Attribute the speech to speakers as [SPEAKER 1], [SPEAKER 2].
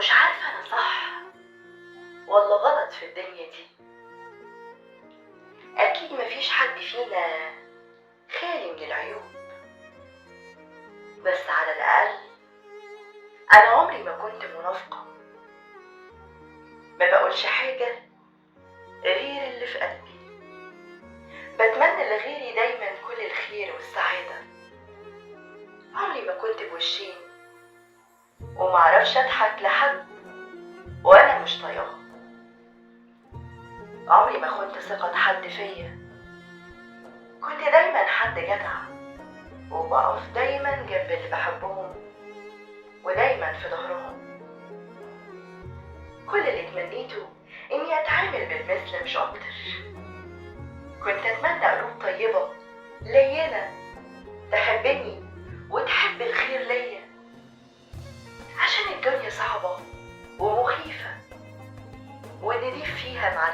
[SPEAKER 1] مش عارفة أنا صح ولا غلط في الدنيا دي. أكيد مفيش حد فينا خالي من العيوب، بس على الأقل أنا عمري ما كنت منافقة، ما بقولش حاجة غير اللي في قلبي، بتمنى لغيري دايما كل الخير والسعادة. عمري ما كنت بوشين ومعرفش أضحك لحد وأنا مش طايقاه. عمري ما خنت ثقة حد فيا، كنت دايما حد جدع وبقف دايما جنب اللي بحبهم ودايما في ظهرهم. كل اللي تمنيته اني اتعامل بالمثل مش اكتر. كنت اتمنى قلوب طيبة لينة تحبني وتحب الخير ليا، عشان الدنيا صعبة ومخيفة والنضيف فيها مع